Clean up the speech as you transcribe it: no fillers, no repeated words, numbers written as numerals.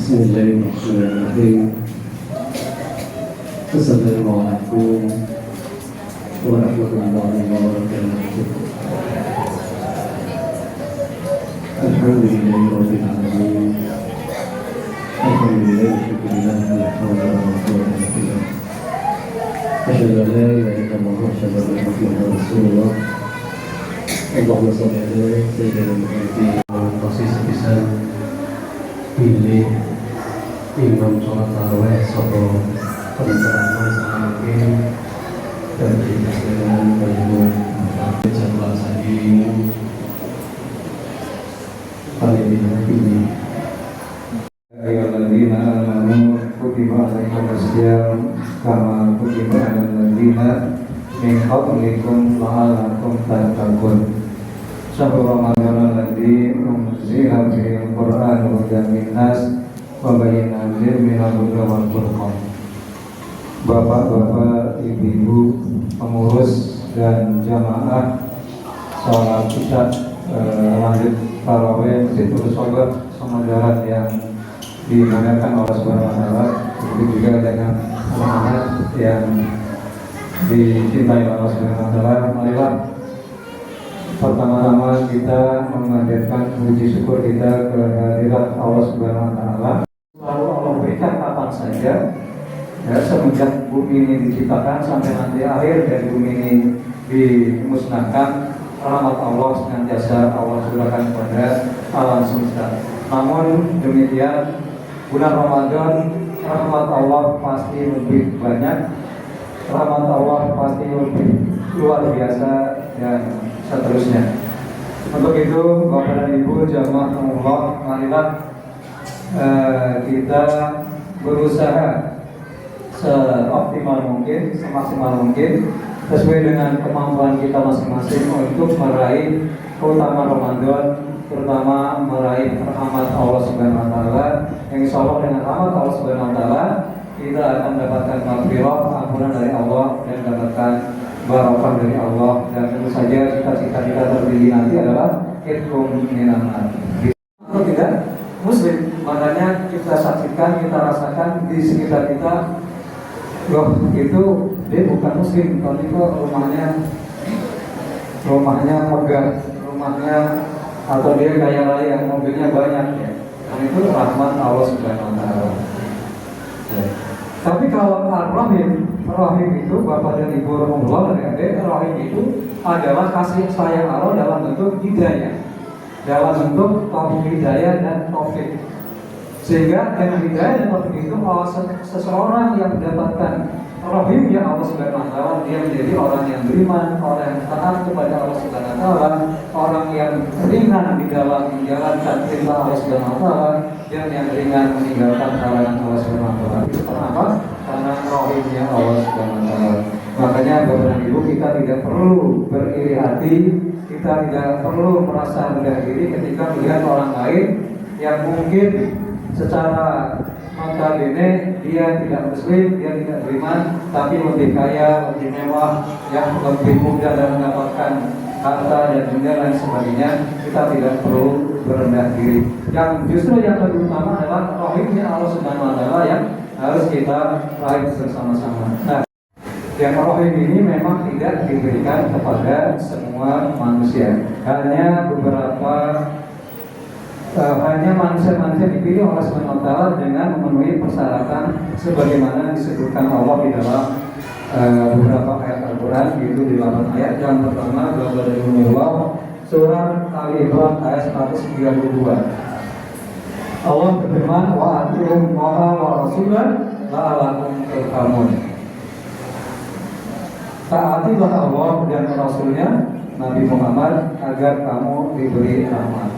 Bismillahirrahmanirrahim. Assalamualaikum warahmatullahi wabarakatuh. Alhamdulillahirabbil alamin. Alhamdulillah syukurillah la haula wala quwwata illa billah. Asyhadu an la ilaha illallah wa asyhadu anna Muhammadar Rasulullah. Allahumma shalli ala sayyidina Muhammad wa sallim. Pilih imam sholat tarawih sopo penceramah semakin dari Islam bagaimana jadwal sagi paling ini. Ayyuhalladzina amanu kutiba alaikumus syiyam kama kutiba alal ladzina min qablikum la'allakum tattaqun. Syahrul Ramadan alladzi unzila fihi al-Qur'an hudan linnas wa bayyinatin minal huda wal furqan. Bapak-bapak, ibu-ibu, pengurus dan jamaah salat Isya lanjut tarawih Masjid Nurul Samajaran yang dimuliakan Allah Subhanahu wa taala, begitu juga dengan anak-anak yang dicintai Allah Subhanahu wa taala. Marilah pertama-tama kita menghadirkan puji syukur kita kehadirat Allah Subhanahu wa taala. Lalu Allah berikan kapan saja, ya, semenjak bumi ini diciptakan sampai nanti akhir dari bumi ini dimusnahkan, rahmat Allah senantiasa Allah curahkan kepada alam semesta. Namun demikian, bulan Ramadan rahmat Allah pasti lebih banyak, rahmat Allah pasti lebih luar biasa dan seterusnya. Untuk itu, Bapak dan Ibu jamaah Allah, marilah kita berusaha seoptimal mungkin, semaksimal mungkin, sesuai dengan kemampuan kita masing-masing untuk meraih keutamaan Ramadan, terutama meraih rahmat Allah Subhanahu wa taala. Yang insya Allah dengan rahmat Allah Subhanahu wa taala kita akan mendapatkan maghfirah, ampunan dari Allah, dan mendapatkan barokah dari Allah, dan tentu saja cita-cita kita tertinggi nanti adalah itqum minan nar. Atau tidak muslim, makanya kita saksikan, kita rasakan di sekitar kita, loh itu dia bukan muslim, kalau itu rumahnya megah, rumahnya atau dia kaya raya, mobilnya banyak, ya. Dan itu rahmat Allah Subhanahu wa taala. Tapi kalau rahim itu Bapak dan Ibu Rahimullah dan adik, rahim itu adalah kasih sayang Allah dalam bentuk hidayah, dalam bentuk taufik hidayah dan taufik. Sehingga dengan hidayah dan taufik itu seseorang yang mendapatkan rahim ya Allah Subhanahu wa taala, dia menjadi orang yang beriman, orang yang taat kepada Allah Subhanahu wa taala, orang yang ringan di dalam menjalankan perintah Allah Subhanahu wa taala, dan yang ringan meninggalkan larangan Allah Subhanahu wa taala. Itu kenapa? Karena rahimnya Allah Subhanahu wa taala. Makanya Bapak dan Ibu, kita tidak perlu beriri hati, kita tidak perlu merasa rendah diri ketika melihat orang lain yang mungkin secara notabene dia tidak muslim, dia tidak beriman, tapi lebih kaya, lebih mewah, yang lebih mudah dan mendapatkan harta dan dunia dan sebagainya. Kita tidak perlu berendah diri. Yang justru yang lebih utama adalah rahimnya Allah Subhanahu wa taala yang harus kita raih bersama-sama. Nah, yang rahim ini memang tidak diberikan kepada semua manusia. Hanya manusia-manusia dipilih oleh Subhanahu wa taala dengan memenuhi persyaratan sebagaimana disebutkan Allah di dalam beberapa ayat Al-Qur'an, yaitu di 8 ayat. Yang pertama, Bapak dan Ibu Allah, surat Al-Imran ayat 132. Allah berfirman, wa atii'u Allaha wa rasulahu la'allakum turhamun. Taatilah Allah dan Rasulnya Nabi Muhammad agar kamu diberi rahmat.